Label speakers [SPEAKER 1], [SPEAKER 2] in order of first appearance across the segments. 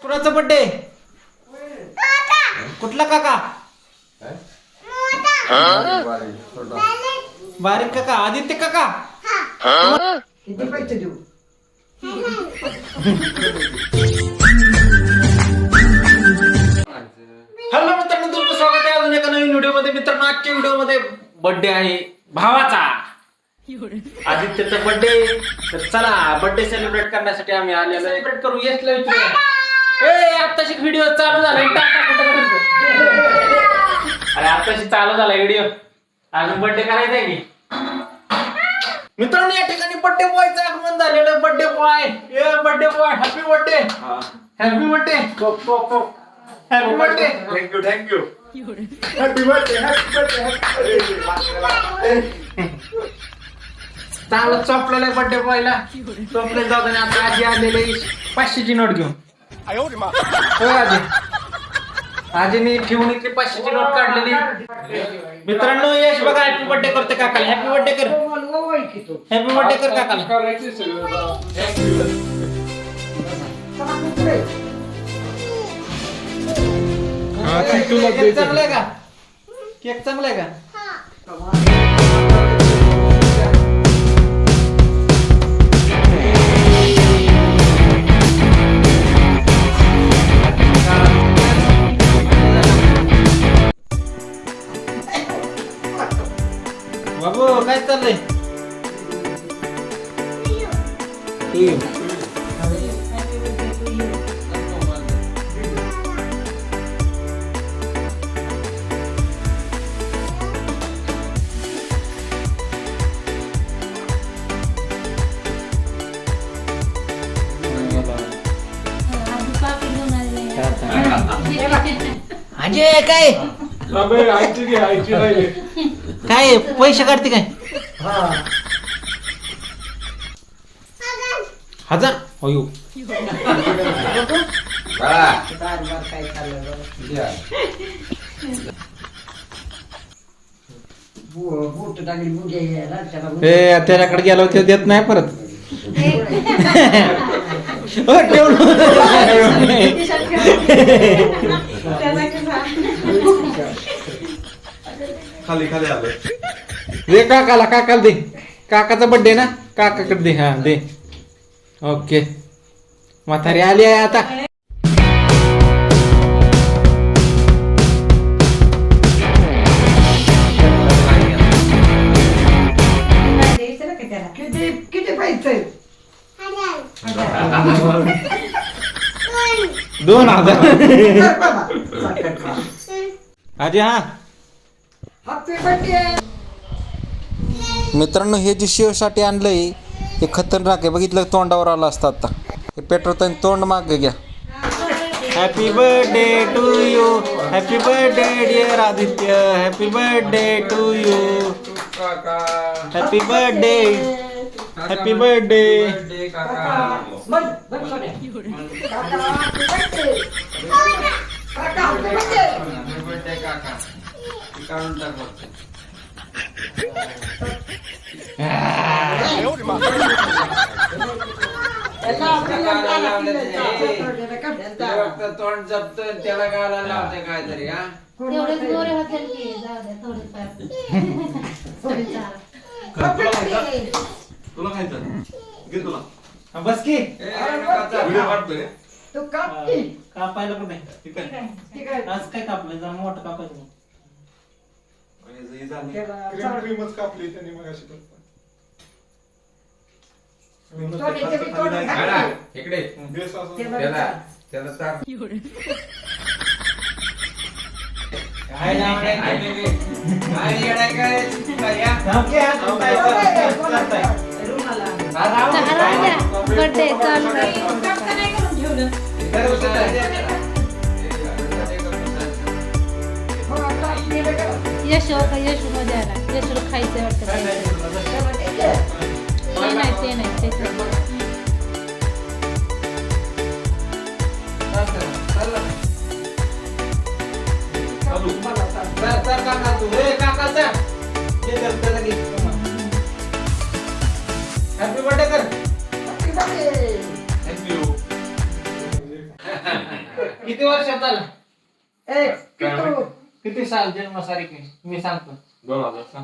[SPEAKER 1] कुणाचा बर्थडे? कुठला काका? बारीक काका, आदित्य काका.
[SPEAKER 2] किती पैसे देऊ?
[SPEAKER 1] हॅलो मित्रांनो, तुमचं स्वागत आहे अजून एका नवीन व्हिडिओ मध्ये. मित्रांनो, आजच्या व्हिडिओ मध्ये बर्थडे आहे भावाचा, आदित्यचा बर्थडे. तर चला बर्थडे सेलिब्रेट करण्यासाठी आम्ही आलेलो. सेलिब्रेट करू. यशला विचारूया. ए आत्ताशी व्हिडिओ चालू झाला. अरे आत्ताशी चालू झाला व्हिडिओ, अजून बर्थडे करायचा आहे की? मित्रांनो, या ठिकाणी बर्थडे बॉयचं आगमन झालेलं. बर्थडे बॉय, ए birthday boy, happy birthday. Happy birthday. Happy birthday.
[SPEAKER 3] Thank you happy birthday
[SPEAKER 1] चांगलं चॉपलेलं बर्थडे बॉयला. चॉपलेट जाताना आता आजी आलेले 500ची नोट घेऊन. हो आजी, आजीने ठेवून इथली 500ची नोट काढलेली. मित्रांनो, यश बघा हॅपी बर्थडे करते काकाला. हॅपी बर्थडे कर. हॅपी बर्थडे कर काकाला. केक चांगला आहे का? केक चांगला आहे का? बाबू काय चाललंय? अजय काय काय पैसे काढते काय? 1000. अयो त्याच्याकडे गेलो ते देत नाही परत.
[SPEAKER 3] खाली खाली आलं.
[SPEAKER 1] दे काकाला. काकाला दे. काकाचा बर्थडे ना, काकाकडे दे. हा दे. ओके, म्हातारी आली आहे आता.
[SPEAKER 2] किती पैसे?
[SPEAKER 1] 2000. आजी हा.
[SPEAKER 2] Happy birthday.
[SPEAKER 1] मित्रांनो, हे जे शिवसाठी आणलंय हे खतरनाक आहे. बघितलं तोंडावर आलं असतं आता. हे पेट्रोल तोंड मागे घ्या. Happy birthday to you. Happy birthday dear Aditya. Happy birthday to you. Happy birthday. Happy birthday.
[SPEAKER 3] तोंड जपतोय त्याला गाला लावते काहीतरी. हा
[SPEAKER 4] तेवढेच गोरे होते की जाऊ दे थोडेफार.
[SPEAKER 3] तुला खायचं घे तुला.
[SPEAKER 1] बस की.
[SPEAKER 3] व्हिडिओ काढतोय.
[SPEAKER 2] तू कापती.
[SPEAKER 1] कापायला पण नाही.
[SPEAKER 3] ठीक आहे.
[SPEAKER 2] ठीक आहे.
[SPEAKER 1] आज काय कापलं? जरा मोठं कापायचं.
[SPEAKER 3] क्रीमच कापली त्यांनी मगाशी. इकडे त्याला चार.
[SPEAKER 4] बर्थडे चालू. यश होता. यशू मध्ये आला. यशूला खायचं वाटतं. ते नाही
[SPEAKER 1] हॅपी बर्थडे कर.
[SPEAKER 3] थँक्यू.
[SPEAKER 1] किती वर्षात झालं?
[SPEAKER 2] ए किटू
[SPEAKER 1] किती साल जन्मतारीख आहे मी सांगतो.
[SPEAKER 5] 2000.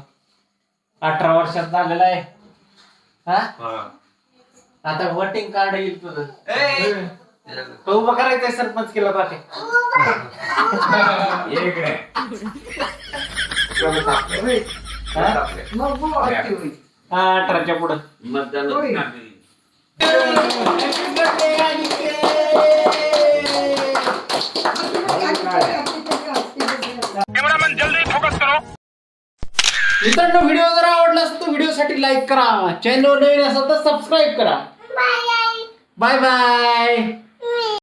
[SPEAKER 1] 18 वर्षात झालेला आहे. हा
[SPEAKER 5] हा.
[SPEAKER 1] आता वोटिंग कार्ड येईल तुझं.
[SPEAKER 3] ए,
[SPEAKER 1] तो उभा करायचंय सरपंच केला पाठी.
[SPEAKER 5] ये इकडे.
[SPEAKER 1] हा?
[SPEAKER 2] मग मग हत्ती होईल.
[SPEAKER 1] हा 18च्या पुढं.
[SPEAKER 3] मतदान
[SPEAKER 2] होय.
[SPEAKER 3] नाही.
[SPEAKER 1] मित्रांनो व्हिडिओ जर आवडला असेल तर व्हिडिओसाठी लाईक करा, चॅनल नवीन असेल तर सबस्क्राईब करा. Bye bye.